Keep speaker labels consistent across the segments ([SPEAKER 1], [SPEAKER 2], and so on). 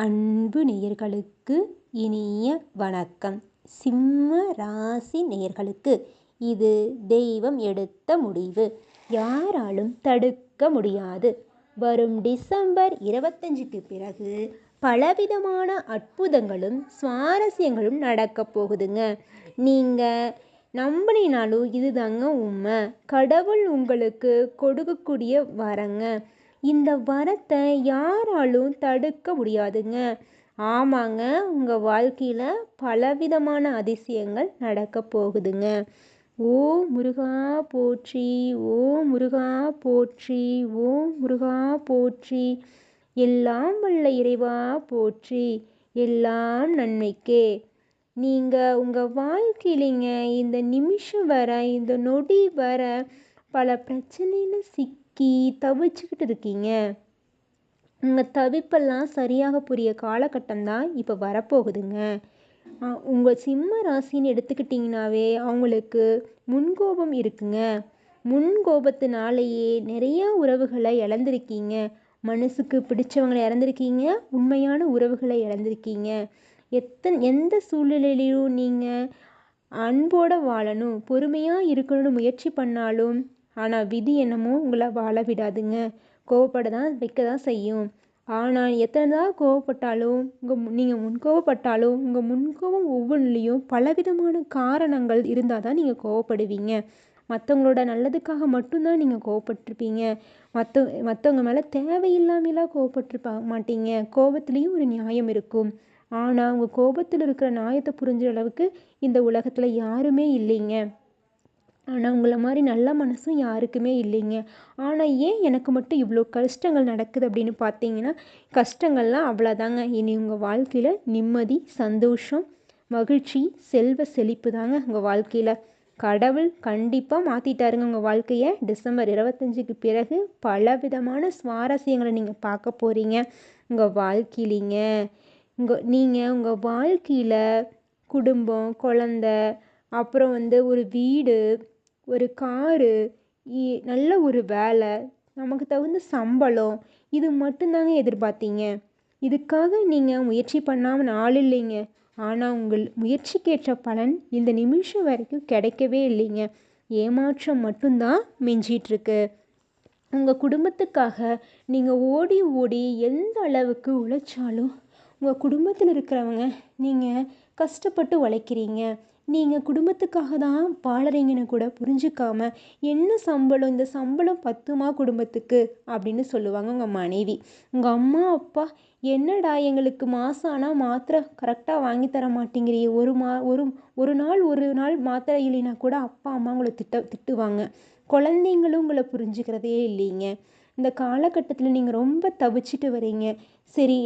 [SPEAKER 1] அன்பு நேயர்களுக்கு இனிய வணக்கம். சிம்ம ராசி நேயர்களுக்கு இது தெய்வம் எடுத்த முடிவு, யாராலும் தடுக்க முடியாது. வரும் டிசம்பர் 25க்கு பிறகு பலவிதமான அற்புதங்களும் சுவாரஸ்யங்களும் நடக்க போகுதுங்க. நீங்கள் நம்பினாலும் இதுதாங்க உண்மை. கடவுள் உங்களுக்கு கொடுக்கக்கூடிய வரங்க. இந்த வரத்தை யாராலும் தடுக்க முடியாதுங்க. ஆமாங்க, உங்கள் வாழ்க்கையில் பலவிதமான அதிசயங்கள் நடக்க போகுதுங்க. ஓ முருகா போற்றி, ஓ முருகா போற்றி, ஓ முருகா போற்றி. எல்லாம் வல்ல இறைவா போற்றி, எல்லாம் நன்மைக்கே. நீங்கள் உங்கள் வாழ்க்கையிலிங்க இந்த நிமிஷம் வர, இந்த நொடி வர பல பிரச்சனையில் தவிச்சுக்கிட்டு இருக்கீங்க. உங்கள் தவிப்பெல்லாம் சரியாக புரிய காலகட்டம் தான் இப்போ வரப்போகுதுங்க. உங்கள் சிம்ம ராசின்னு எடுத்துக்கிட்டிங்கனாவே அவங்களுக்கு முன்கோபம் இருக்குங்க. முன்கோபத்தினாலேயே நிறையா உறவுகளை இழந்திருக்கீங்க. மனசுக்கு பிடிச்சவங்களை இழந்திருக்கீங்க, உண்மையான உறவுகளை இழந்திருக்கீங்க. எந்த சூழ்நிலையிலையும் நீங்கள் அன்போடு வாழணும், பொறுமையாக இருக்கணும்னு முயற்சி பண்ணாலும் ஆனால் விதி என்னமோ உங்களை வாழ விடாதுங்க. கோவப்பட தான் வைக்க தான் செய்யும். ஆனால் எத்தனை தான் கோவப்பட்டாலும் நீங்கள் முன்கோவப்பட்டாலும் உங்கள் முன்கோவம் ஒவ்வொன்றுலேயும் பலவிதமான காரணங்கள் இருந்தால் தான் நீங்கள் கோவப்படுவீங்க. மற்றவங்களோட நல்லதுக்காக மட்டும்தான் நீங்கள் கோவப்பட்டிருப்பீங்க. மற்றவங்க மேலே தேவையில்லாமலாம் கோவப்பட்டிருப்ப மாட்டீங்க. கோபத்துலேயும் ஒரு நியாயம் இருக்கும். ஆனால் உங்கள் கோபத்தில் இருக்கிற நியாயத்தை புரிஞ்ச அளவுக்கு இந்த உலகத்தில் யாருமே இல்லைங்க. ஆனால் உங்களை மாதிரி நல்ல மனசும் யாருக்குமே இல்லைங்க. ஆனால் ஏன் எனக்கு மட்டும் இவ்வளோ கஷ்டங்கள் நடக்குது அப்படின்னு பார்த்தீங்கன்னா, கஷ்டங்கள்லாம் அவ்வளோதாங்க. இனி உங்கள் வாழ்க்கையில் நிம்மதி, சந்தோஷம், மகிழ்ச்சி, செல்வ செழிப்பு தாங்க உங்கள் வாழ்க்கையில். கடவுள் கண்டிப்பாக மாற்றிட்டாருங்க உங்கள் வாழ்க்கையை. டிசம்பர் 25க்கு பிறகு பலவிதமான சுவாரஸ்யங்களை நீங்கள் பார்க்க போகிறீங்க உங்கள் வாழ்க்கையிலிங்க. நீங்கள் உங்கள் வாழ்க்கையில் குடும்பம், குழந்த, அப்புறம் ஒரு வீடு, ஒரு காரு, நல்ல ஒரு வேலை, நமக்கு தகுந்த சம்பளம், இது மட்டும்தாங்க எதிர்பார்த்தீங்க. இதுக்காக நீங்கள் முயற்சி பண்ணாமல் நாள் இல்லைங்க. ஆனால் உங்கள் முயற்சிக்கேற்ற பலன் இந்த நிமிஷம் வரைக்கும் கிடைக்கவே இல்லைங்க. ஏமாற்றம் மட்டும்தான் மிஞ்சிகிட்ருக்கு. உங்கள் குடும்பத்துக்காக நீங்கள் ஓடி ஓடி எந்த அளவுக்கு உழைச்சாலும் உங்கள் குடும்பத்தில் இருக்கிறவங்க நீங்கள் கஷ்டப்பட்டு உழைக்கிறீங்க, நீங்கள் குடும்பத்துக்காக தான் வாழறீங்கன்னு கூட புரிஞ்சுக்காம என்ன சம்பளம், இந்த சம்பளம் பத்துமா குடும்பத்துக்கு அப்படின்னு சொல்லுவாங்க உங்கள் மனைவி. உங்கள் அம்மா அப்பா என்னடா எங்களுக்கு மாதம் ஆனால் மாத்திரை கரெக்டாக வாங்கி தர மாட்டேங்கிறியே, ஒரு நாள் மாத்திரை இல்லைன்னா கூட அப்பா அம்மா உங்களை திட்டுவாங்க. குழந்தைங்களும் உங்களை புரிஞ்சுக்கிறதே இல்லைங்க. இந்த காலகட்டத்தில் நீங்கள் ரொம்ப தவிச்சிட்டு வரீங்க. சரி,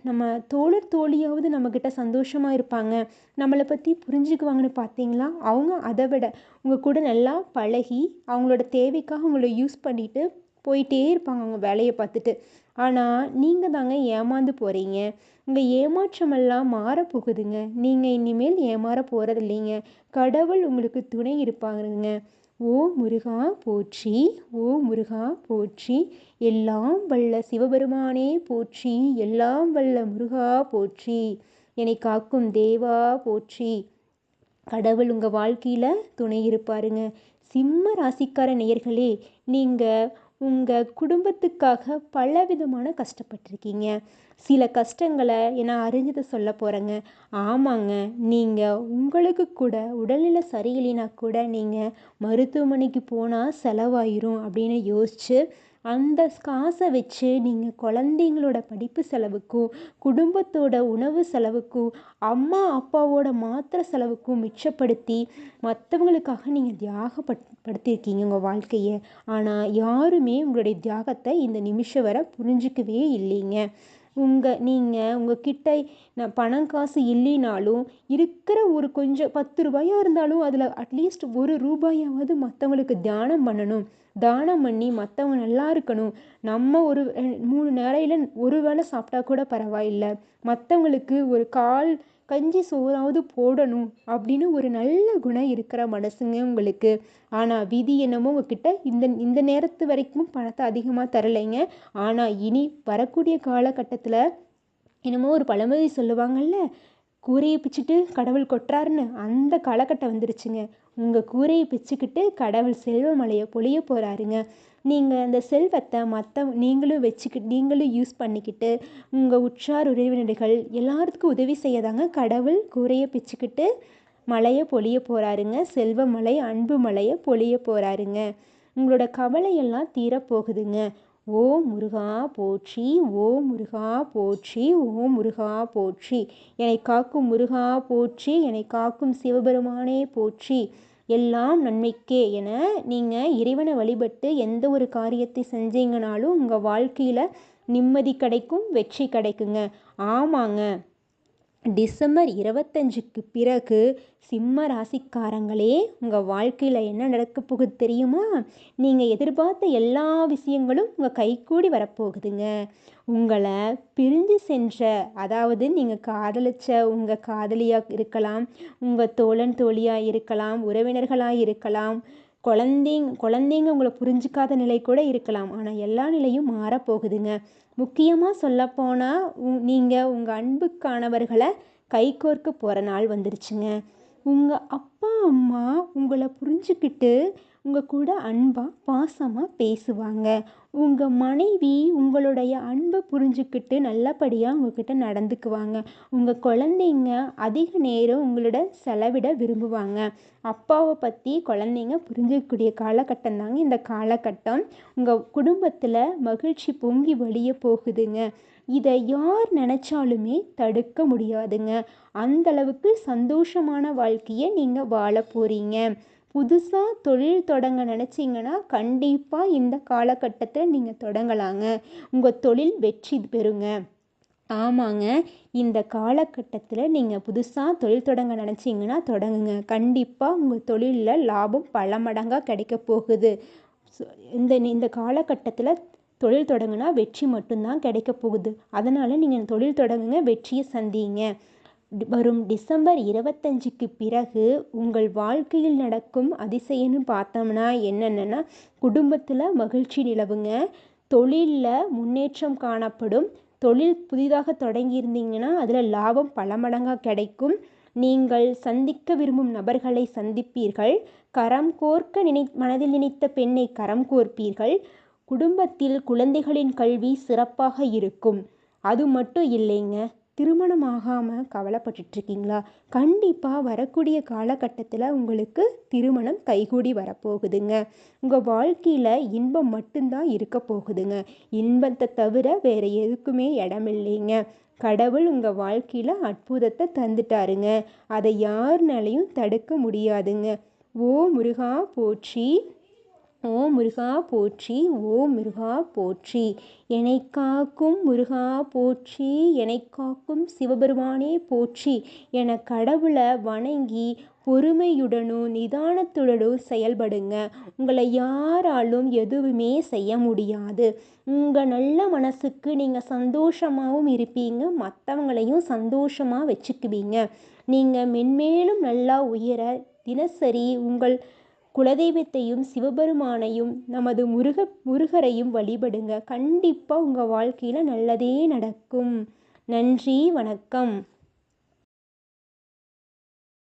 [SPEAKER 1] நம்ம தோழர் தோழியாவது நம்மக்கிட்ட சந்தோஷமாக இருப்பாங்க, நம்மளை பற்றி புரிஞ்சுக்குவாங்கன்னு பார்த்தீங்களா? அவங்க அதை விட உங்கள் கூட நல்லா பழகி அவங்களோட தேவைக்காக உங்களை யூஸ் பண்ணிவிட்டு போயிட்டே இருப்பாங்க அவங்க வேலையை பார்த்துட்டு. ஆனால் நீங்கள் தாங்க ஏமாந்து போகிறீங்க. உங்கள் ஏமாற்றமெல்லாம் மாறப்போகுதுங்க. நீங்கள் இனிமேல் ஏமாற போகிறது இல்லைங்க. கடவுள் உங்களுக்கு துணை இருப்பாருங்க. ஓ முருகா போற்றி, ஓ முருகா போற்றி, எல்லாம் வல்ல சிவபெருமானே போற்றி, எல்லாம் வல்ல முருகா போற்றி, என்னை காக்கும் தேவா போற்றி. கடவுள் உங்கள் வாழ்க்கையில் துணை இருப்பாருங்க. சிம்ம ராசிக்கார நேயர்களே, நீங்கள் உங்கள் குடும்பத்துக்காக பலவிதமான கஷ்டப்பட்டிருக்கீங்க. சில கஷ்டங்களை நான் அறிஞ்சதை சொல்ல போகிறேங்க. ஆமாங்க, நீங்கள் உங்களுக்கு கூட உடல்நிலை சரியில்லைனா கூட நீங்கள் மருத்துவமனைக்கு போனால் செலவாயிரும் அப்படின்னு யோசித்து அந்த காசை வச்சு நீங்கள் குழந்தைங்களோட படிப்பு செலவுக்கும், குடும்பத்தோட உணவு செலவுக்கும், அம்மா அப்பாவோட மாத்திரை செலவுக்கும் மிச்சப்படுத்தி மற்றவங்களுக்காக நீங்கள் தியாகப்படுத்தியிருக்கீங்க உங்கள் வாழ்க்கையை. ஆனால் யாருமே உங்களுடைய தியாகத்தை இந்த நிமிஷம் வரை புரிஞ்சிக்கவே இல்லைங்க. நீங்கள் உங்ககிட்ட பணம் காசு இல்லைனாலும் இருக்கிற ஒரு கொஞ்சம் 10 ரூபாயாக இருந்தாலும் அதில் அட்லீஸ்ட் ₹1 மற்றவங்களுக்கு தானம் பண்ணணும். தானம் பண்ணி மற்றவங்க நல்லா இருக்கணும். நம்ம ஒரு 3 நேரையில் ஒரு வேளை சாப்பிட்டா கூட பரவாயில்லை, மற்றவங்களுக்கு ஒரு கால் கஞ்சி சோறாவது போடணும் அப்படின்னு ஒரு நல்ல குணம் இருக்கிற மனசுங்க உங்களுக்கு. ஆனால் விதி என்னமோ உங்ககிட்ட இந்த நேரத்து வரைக்கும் பணத்தை அதிகமாக தரலைங்க. ஆனால் இனி வரக்கூடிய காலகட்டத்தில் என்னமோ ஒரு பழமொழி சொல்லுவாங்கள்ல, கூரையை பிச்சுட்டு கடவுள் கொட்டுறாருன்னு, அந்த காலகட்டம் வந்துருச்சுங்க. உங்கள் கூரையை பிச்சுக்கிட்டு கடவுள் செல்வ மழையை பொழிய போகிறாருங்க. நீங்கள் அந்த செல்வத்தை நீங்களும் யூஸ் பண்ணிக்கிட்டு, உங்கள் உற்றார் உறவினர்கள் எல்லாத்துக்கும் உதவி செய்யதாங்க கடவுள் கூரையை பிச்சுக்கிட்டு மழையை பொழிய போகிறாருங்க. செல்வ மழை, அன்பு மழையை பொழிய போகிறாருங்க. உங்களோட கவலையெல்லாம் தீரப்போகுதுங்க. ஓம் முருகா போற்றி, ஓம் முருகா போற்றி, ஓம் முருகா போற்றி. என்னை காக்கும் முருகா போற்றி, என்னை காக்கும் சிவபெருமானே போற்றி. எல்லாம் நன்மைக்கே என நீங்கள் இறைவனை வழிபட்டு எந்த ஒரு காரியத்தை செஞ்சீங்கனாலும் உங்கள் வாழ்க்கையில் நிம்மதி கிடைக்கும், வெற்றி கிடைக்குங்க. ஆமாங்க, டிசம்பர் 25க்கு பிறகு சிம்ம ராசிக்காரங்களே, உங்கள் வாழ்க்கையில் என்ன நடக்க போகுது தெரியுமா? நீங்கள் எதிர்பார்த்த எல்லா விஷயங்களும் உங்கள் கைக்கூடி வரப்போகுதுங்க. உங்களை பிரிஞ்சு சென்ற, அதாவது நீங்கள் காதலிச்ச உங்கள் காதலியாக இருக்கலாம், உங்கள் தோழன் தோழியாக இருக்கலாம், உறவினர்களாக இருக்கலாம், குழந்தைங்க உங்களை புரிஞ்சிக்காத நிலை கூட இருக்கலாம். ஆனால் எல்லா நிலையும் மாறப்போகுதுங்க. முக்கியமாக சொல்லப்போனால் நீங்கள் உங்கள் அன்புக்கானவர்களை கைகோர்க்க போகிற நாள் வந்துருச்சுங்க. உங்கள் அப்பா அம்மா உங்களை புரிஞ்சுக்கிட்டு உங்கள் கூட அன்பாக பாசமாக பேசுவாங்க. உங்கள் மனைவி உங்களுடைய அன்பை புரிஞ்சுக்கிட்டு நல்லபடியாக உங்ககிட்ட நடந்துக்குவாங்க. உங்கள் குழந்தைங்க அதிக நேரம் உங்களோட செலவிட விரும்புவாங்க. அப்பாவை பற்றி குழந்தைங்க புரிஞ்சிக்கக்கூடிய காலகட்டம் தாங்க இந்த காலகட்டம். உங்கள் குடும்பத்தில் மகிழ்ச்சி பொங்கி வழிய போகுதுங்க. இதை யார் நினச்சாலுமே தடுக்க முடியாதுங்க. அந்தளவுக்கு சந்தோஷமான வாழ்க்கையை நீங்கள் வாழ போகிறீங்க. புதுசாக தொழில் தொடங்க நினச்சிங்கன்னா கண்டிப்பாக இந்த காலகட்டத்தில் நீங்கள் தொடங்கலாங்க. உங்கள் தொழில் வெற்றி பெறுங்க. ஆமாங்க, இந்த காலகட்டத்தில் நீங்கள் புதுசாக தொழில் தொடங்க நினச்சிங்கன்னா தொடங்குங்க. கண்டிப்பாக உங்கள் தொழிலில் லாபம் பல மடங்காக கிடைக்க போகுது. இந்த காலகட்டத்தில் தொழில் தொடங்குனா வெற்றி மட்டும்தான் கிடைக்க போகுது. அதனால் நீங்கள் தொழில் தொடங்குங்க, வெற்றியை சந்திங்க. வரும் டிசம்பர் 25க்கு பிறகு உங்கள் வாழ்க்கையில் நடக்கும் அதிசயம்னு பார்த்தோம்னா என்னென்னா, குடும்பத்தில் மகிழ்ச்சி நிலவுங்க, தொழிலில் முன்னேற்றம் காணப்படும். தொழில் புதிதாக தொடங்கியிருந்தீங்கன்னா அதில் லாபம் பல மடங்காக கிடைக்கும். நீங்கள் சந்திக்க விரும்பும் நபர்களை சந்திப்பீர்கள். கரம் கோர்க்க மனதில் நினைத்த பெண்ணை கரம் கோர்ப்பீர்கள். குடும்பத்தில் குழந்தைகளின் கல்வி சிறப்பாக இருக்கும். அது மட்டும் இல்லைங்க, திருமணம் ஆகாமல் கவலைப்பட்டுட்ருக்கீங்களா? கண்டிப்பாக வரக்கூடிய காலகட்டத்தில் உங்களுக்கு திருமணம் கைகூடி வரப்போகுதுங்க. உங்கள் வாழ்க்கையில் இன்பம் மட்டும்தான் இருக்க போகுதுங்க. இன்பத்தை தவிர வேறு எதுக்குமே இடமில்லைங்க. கடவுள் உங்கள் வாழ்க்கையில் அற்புதத்தை தந்துட்டாருங்க. அதை யாருனாலையும் தடுக்க முடியாதுங்க. ஓ முருகா போற்றி, ஓ முருகா போற்றி, ஓ முருகா போற்றி. என்னை காக்கும் முருகா போற்றி, என்னை காக்கும் சிவபெருமானே போற்றி என கடவுளை வணங்கி பொறுமையுடனும் நிதானத்துடனும் செயல்படுங்க. உங்களை யாராலும் எதுவுமே செய்ய முடியாது. உங்கள் நல்ல மனசுக்கு நீங்கள் சந்தோஷமாகவும் இருப்பீங்க, மற்றவங்களையும் சந்தோஷமாக வச்சுக்குவீங்க. நீங்கள் மென்மேலும் நல்லா உயர தினசரி உங்கள் குலதெய்வத்தையும் சிவபெருமானையும் நமது முருகரையும் வழிபடுங்க. கண்டிப்பாக உங்கள் வாழ்க்கையில் நல்லதே நடக்கும். நன்றி, வணக்கம்.